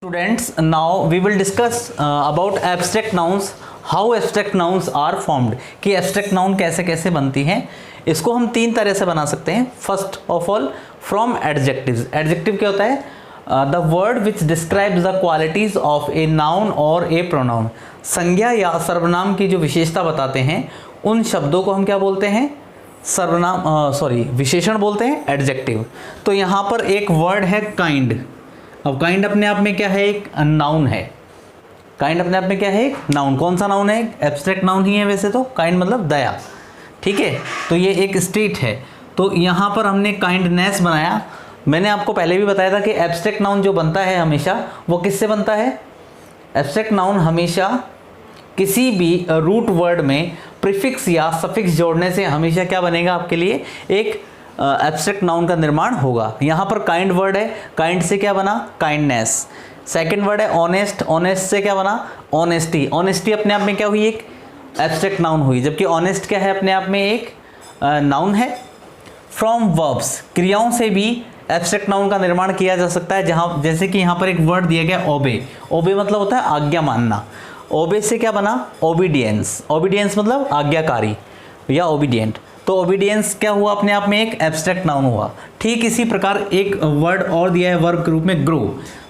Students, now we will discuss about abstract nouns, how abstract nouns are formed, कि abstract noun कैसे कैसे बनती हैं। इसको हम तीन तरह से बना सकते हैं। First of all from adjectives. Adjective क्या होता है? The word which describes the qualities of a noun और ए प्रोनाउन। संज्ञा या सर्वनाम की जो विशेषता बताते हैं उन शब्दों को हम क्या बोलते हैं? सर्वनाम विशेषण बोलते हैं, एडजेक्टिव। तो यहाँ पर एक वर्ड है काइंड। अब काइंड अपने आप में क्या है? एक नाउन है। काइंड अपने आप में क्या है? एक नाउन। कौन सा नाउन है? एब्स्ट्रैक्ट नाउन ही है वैसे तो। काइंड मतलब दया, ठीक है। तो ये एक स्टेट है। तो यहाँ पर हमने काइंडनेस बनाया। मैंने आपको पहले भी बताया था कि एब्स्ट्रैक्ट नाउन जो बनता है हमेशा वो किससे बनता है? एब्स्ट्रैक्ट नाउन हमेशा किसी भी रूट वर्ड में प्रीफिक्स या सफिक्स जोड़ने से हमेशा क्या बनेगा आपके लिए? एक एब्स्ट्रैक्ट नाउन का निर्माण होगा। यहाँ पर काइंड वर्ड है, काइंड से क्या बना? काइंडनेस। सेकंड वर्ड है ऑनेस्ट, ऑनेस्ट से क्या बना? ऑनेस्टी। ऑनेस्टी अपने आप में क्या हुई? एक एब्स्ट्रैक्ट नाउन हुई, जबकि ऑनेस्ट क्या है? अपने आप में एक नाउन है। फ्रॉम वर्ब्स, क्रियाओं से भी एब्स्ट्रैक्ट नाउन का निर्माण किया जा सकता है। जहाँ जैसे कि यहाँ पर एक वर्ड दिया गया ओबे। ओबे मतलब होता है आज्ञा मानना। ओबे से क्या बना? ओबीडियंस। ओबीडियंस मतलब आज्ञाकारी या ओबीडियंट। तो ओबीडियंस क्या हुआ? अपने आप में एक एब्स्ट्रैक्ट नाउन हुआ। ठीक इसी प्रकार एक वर्ड और दिया है वर्ब के रूप में, ग्रो।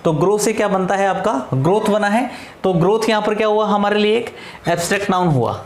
तो ग्रो से क्या बनता है? आपका ग्रोथ बना है। तो ग्रोथ यहाँ पर क्या हुआ? हमारे लिए एक एब्स्ट्रैक्ट नाउन हुआ।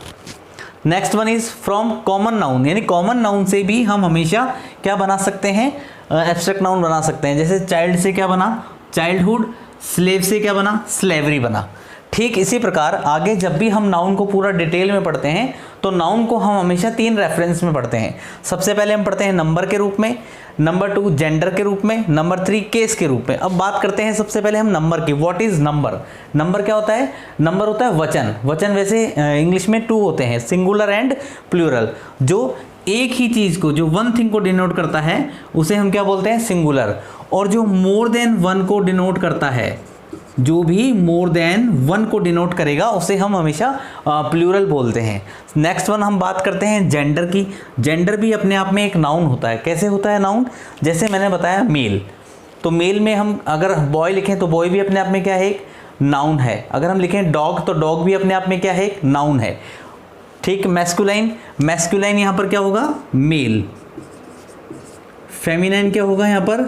Next one is from common noun, यानी कॉमन नाउन से भी हम हमेशा क्या बना सकते हैं? एब्स्ट्रैक्ट नाउन बना सकते हैं। जैसे चाइल्ड से क्या बना? चाइल्डहुड। स्लेव से क्या बना? स्लेवरी बना। ठीक इसी प्रकार आगे जब भी हम नाउन को पूरा डिटेल में पढ़ते हैं तो नाउन को हम हमेशा तीन रेफरेंस में पढ़ते हैं। सबसे पहले हम पढ़ते हैं नंबर के रूप में, नंबर 2 जेंडर के रूप में, नंबर 3 केस के रूप में। अब बात करते हैं सबसे पहले हम नंबर की। What is number? नंबर क्या होता है? नंबर होता है वचन। वचन वैसे इंग्लिश में 2 होते हैं, सिंगुलर एंड प्लूरल। जो एक ही चीज़ को, जो वन थिंग को डिनोट करता है उसे हम क्या बोलते हैं? सिंगुलर। और जो मोर देन वन को डिनोट करता है, जो भी मोर देन वन को डिनोट करेगा उसे हम हमेशा प्लूरल बोलते हैं। नेक्स्ट वन हम बात करते हैं जेंडर की। जेंडर भी अपने आप में एक नाउन होता है। कैसे होता है नाउन? जैसे मैंने बताया मेल, तो मेल में हम अगर बॉय लिखें तो बॉय भी अपने आप में क्या है? एक नाउन है। अगर हम लिखें डॉग तो डॉग भी अपने आप में क्या है? एक नाउन है। ठीक। मैस्कुलाइन, मैस्कुलाइन यहाँ पर क्या होगा? मेल। फेमिनाइन क्या होगा यहाँ पर?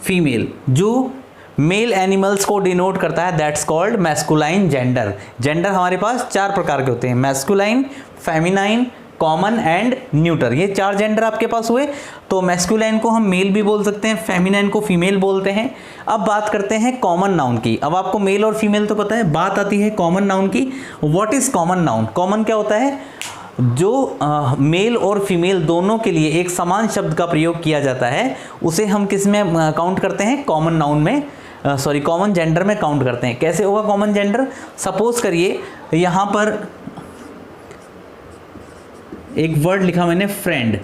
फीमेल। जो मेल एनिमल्स को डिनोट करता है that's called masculine gender. Gender हमारे पास 4 प्रकार के होते हैं, masculine, feminine, common and neuter. ये 4 जेंडर आपके पास हुए। तो मैस्कुलाइन को हम मेल भी बोल सकते हैं, फेमिनाइन को फीमेल बोलते हैं। अब बात करते हैं कॉमन नाउन की। अब आपको मेल और फीमेल तो पता है, बात आती है कॉमन नाउन की। What is common noun? Common क्या होता है? जो मेल और फीमेल दोनों के लिए एक समान शब्द का प्रयोग किया जाता है उसे हम किस में काउंट करते हैं? कॉमन नाउन में, कॉमन जेंडर में काउंट करते हैं। कैसे होगा कॉमन जेंडर? सपोज करिए यहाँ पर एक वर्ड लिखा मैंने फ्रेंड।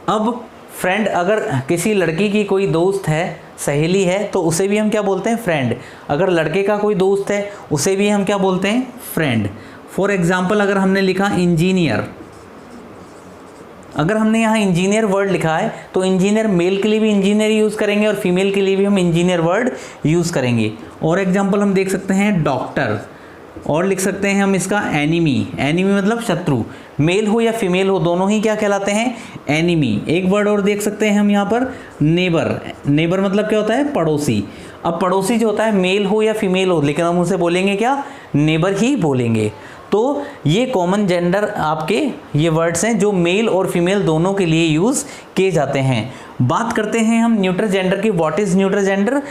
अब फ्रेंड अगर किसी लड़की की कोई दोस्त है, सहेली है, तो उसे भी हम क्या बोलते हैं? फ्रेंड। अगर लड़के का कोई दोस्त है उसे भी हम क्या बोलते हैं? फ्रेंड। फॉर एग्जाम्पल अगर हमने लिखा इंजीनियर, अगर हमने यहाँ इंजीनियर वर्ड लिखा है तो इंजीनियर मेल के लिए भी इंजीनियर यूज़ करेंगे और फीमेल के लिए भी हम इंजीनियर वर्ड यूज़ करेंगे। और एग्जांपल हम देख सकते हैं डॉक्टर, और लिख सकते हैं हम इसका एनिमी। एनिमी मतलब शत्रु। मेल हो या फीमेल हो दोनों ही क्या कहलाते हैं? एनिमी। एक वर्ड और देख सकते हैं हम यहाँ पर नेबर। नेबर मतलब क्या होता है? पड़ोसी। अब पड़ोसी जो होता है मेल हो या फीमेल हो, लेकिन हम उसे बोलेंगे क्या? नेबर ही बोलेंगे। तो ये कॉमन जेंडर आपके ये वर्ड्स हैं जो मेल और फीमेल दोनों के लिए यूज़ किए जाते हैं। बात करते हैं हम न्यूट्रल जेंडर की। What is neutral gender?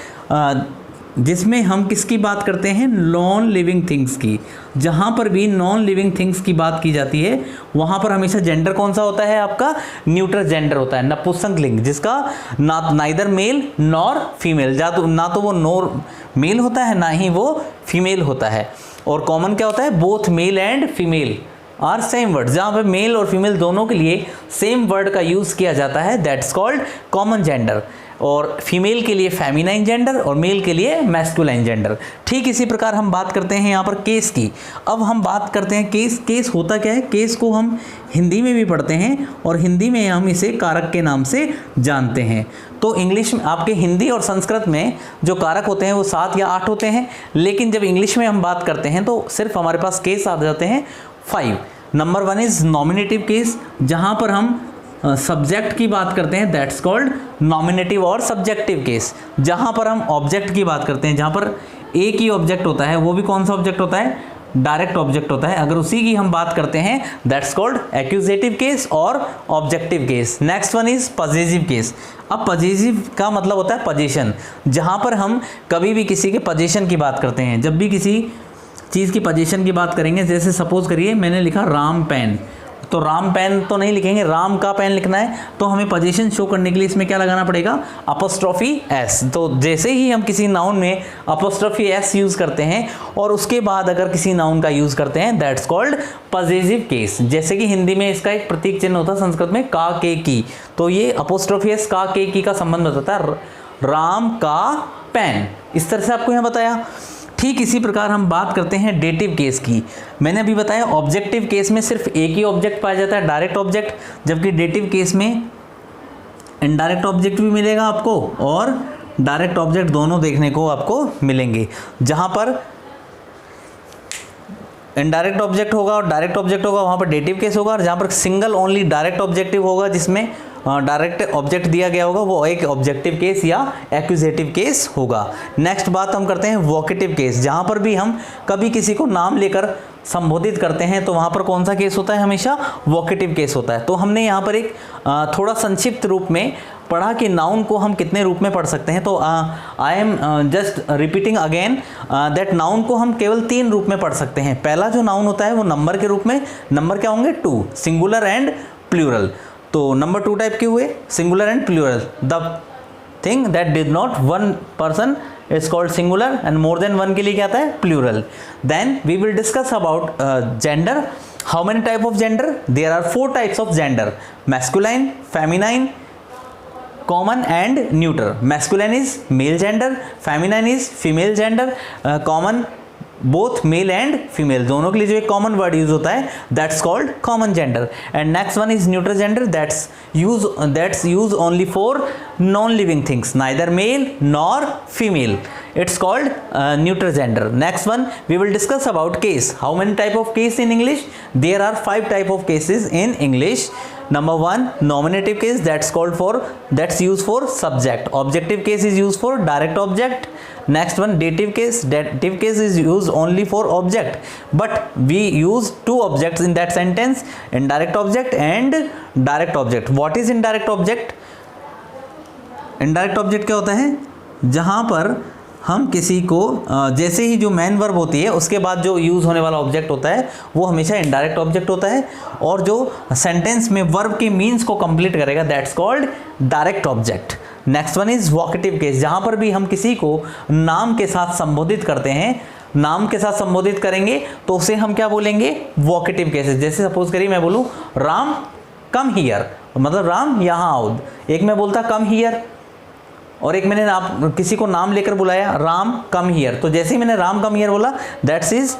जिसमें हम किसकी बात करते हैं? नॉन लिविंग थिंग्स की। जहाँ पर भी नॉन लिविंग थिंग्स की बात की जाती है वहाँ पर हमेशा जेंडर कौन सा होता है? आपका न्यूट्रल जेंडर होता है, नपुंसकलिंग, जिसका नाइदर मेल नॉर फीमेल, ना तो वो नॉर मेल होता है ना ही वो फीमेल होता है। और कॉमन क्या होता है? Both male and female are same word. जहाँ पे मेल और फीमेल दोनों के लिए सेम वर्ड का यूज़ किया जाता है दैट्स कॉल्ड कॉमन जेंडर। और फीमेल के लिए फेमिनाइन जेंडर और मेल के लिए मैस्कुलाइन जेंडर। ठीक इसी प्रकार हम बात करते हैं यहाँ पर केस की। अब हम बात करते हैं केस। केस होता क्या है? केस को हम हिंदी में भी पढ़ते हैं और हिंदी में हम इसे कारक के नाम से जानते हैं। तो इंग्लिश में आपके हिंदी और संस्कृत में जो कारक होते हैं वो 7 या 8 होते हैं, लेकिन जब इंग्लिश में हम बात करते हैं तो सिर्फ हमारे पास केस आ जाते हैं 5। नंबर 1 इज नॉमिनेटिव केस, जहाँ पर हम सब्जेक्ट की बात करते हैं, दैट्स कॉल्ड नॉमिनेटिव। और सब्जेक्टिव केस, जहाँ पर हम ऑब्जेक्ट की बात करते हैं, जहाँ पर एक ही ऑब्जेक्ट होता है, वो भी कौन सा ऑब्जेक्ट होता है? डायरेक्ट ऑब्जेक्ट होता है। अगर उसी की हम बात करते हैं दैट्स कॉल्ड एक्यूजेटिव केस और objective case. Next one is possessive case. अब पजेसिव का मतलब होता है पोजीशन, जहाँ पर हम कभी भी किसी के पोजीशन की बात करते हैं। जब भी किसी चीज़ की पोजीशन की बात करेंगे, जैसे सपोज करिए मैंने लिखा राम पेन, तो राम पेन तो नहीं लिखेंगे, राम का पेन लिखना है, तो हमें पोजीशन शो करने के लिए इसमें क्या लगाना पड़ेगा? Apostrophe S. तो जैसे ही हम किसी नाउन में अपोस्ट्रोफी एस यूज़ करते हैं और उसके बाद अगर किसी नाउन का यूज़ करते हैं दैट्स कॉल्ड पजेसिव केस। जैसे कि हिंदी में इसका एक प्रतीक चिन्ह होता है, संस्कृत में का के की, तो ये अपोस्ट्रोफी एस का के की का संबंध बताता है राम का पेन। इस तरह से आपको यहाँ बताया। ठीक इसी प्रकार हम बात करते हैं डेटिव केस की। मैंने अभी बताया ऑब्जेक्टिव केस में सिर्फ एक ही ऑब्जेक्ट पाया जाता है, डायरेक्ट ऑब्जेक्ट, जबकि डेटिव केस में इनडायरेक्ट ऑब्जेक्ट भी मिलेगा आपको और डायरेक्ट ऑब्जेक्ट दोनों देखने को आपको मिलेंगे। जहाँ पर इनडायरेक्ट ऑब्जेक्ट होगा और डायरेक्ट ऑब्जेक्ट होगा वहाँ पर डेटिव केस होगा, और जहाँ पर सिंगल ओनली डायरेक्ट ऑब्जेक्टिव होगा जिसमें डायरेक्ट ऑब्जेक्ट दिया गया होगा वो एक ऑब्जेक्टिव केस या एक्यूजेटिव केस होगा। नेक्स्ट बात हम करते हैं वोकेटिव केस, जहाँ पर भी हम कभी किसी को नाम लेकर संबोधित करते हैं तो वहाँ पर कौन सा केस होता है? हमेशा वोकेटिव केस होता है। तो हमने यहाँ पर एक थोड़ा संक्षिप्त रूप में पढ़ा कि नाउन को हम कितने रूप में पढ़ सकते हैं। तो I am just repeating again that noun को हम केवल 3 रूप में पढ़ सकते हैं। पहला जो नाउन होता है वो नंबर के रूप में। नंबर क्या होंगे? 2, सिंगुलर एंड प्लूरल। तो नंबर 2 टाइप के हुए, singular and plural. The thing that did not one person is called singular and more than one के लिए क्या आता है? Plural. Then we will discuss about gender. How many type of gender? There are 4 types of gender, masculine, feminine, common and neuter. Masculine is male gender, feminine is female gender, common both male and female, दोनों के लिए जो एक common word use होता है that's called common gender. And next one is neutral gender, that's use only for non living things, neither male nor female, it's called neutral gender. Next one we will discuss about case. How many type of case in English? There are 5 type of cases in English. Number 1, nominative case, that's used for subject. Objective case is used for direct object. Next one, dative case. Dative case is used only for object, but we use 2 objects in that sentence, indirect object and direct object. What is indirect object? Indirect object क्या होता है? जहाँ पर हम किसी को जैसे ही जो मेन वर्ब होती है उसके बाद जो यूज़ होने वाला ऑब्जेक्ट होता है वो हमेशा इनडायरेक्ट ऑब्जेक्ट होता है, और जो सेंटेंस में वर्ब के मीन्स को कंप्लीट करेगा that's called direct object. Next one is vocative case, जहाँ पर भी हम किसी को नाम के साथ संबोधित करते हैं, नाम के साथ संबोधित करेंगे तो उसे हम क्या बोलेंगे? Vocative cases. जैसे सपोज करिए मैं बोलूँ राम कम हियर, मतलब राम यहाँ आओ। एक मैं बोलता कम हियर और एक मैंने किसी को नाम लेकर बुलाया राम कम हियर, तो जैसे ही मैंने राम कम हियर बोला दैट्स इज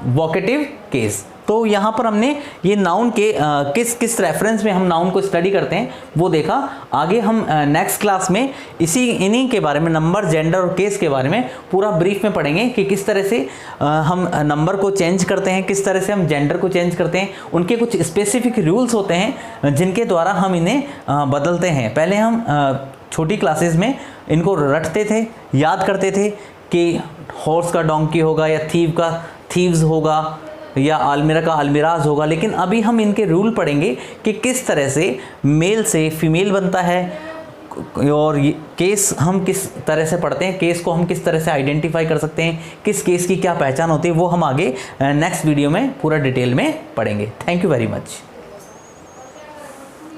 वोकेटिव केस। तो यहाँ पर हमने ये नाउन के किस किस रेफरेंस में हम नाउन को स्टडी करते हैं वो देखा। आगे हम नेक्स्ट क्लास में इन्हीं के बारे में, नंबर, जेंडर और केस के बारे में पूरा ब्रीफ में पढ़ेंगे कि किस तरह से हम नंबर को चेंज करते हैं, किस तरह से हम जेंडर को चेंज करते हैं। उनके कुछ स्पेसिफिक रूल्स होते हैं जिनके द्वारा हम इन्हें बदलते हैं। पहले हम छोटी क्लासेस में इनको रटते थे, याद करते थे कि हॉर्स का डोंकी होगा या थीव का थीव्स होगा या अलमीरा का अलमीराज होगा, लेकिन अभी हम इनके रूल पढ़ेंगे कि किस तरह से मेल से फीमेल बनता है और केस हम किस तरह से पढ़ते हैं, केस को हम किस तरह से आइडेंटिफाई कर सकते हैं, किस केस की क्या पहचान होती है, वो हम आगे नेक्स्ट वीडियो में पूरा डिटेल में पढ़ेंगे। Thank you very much.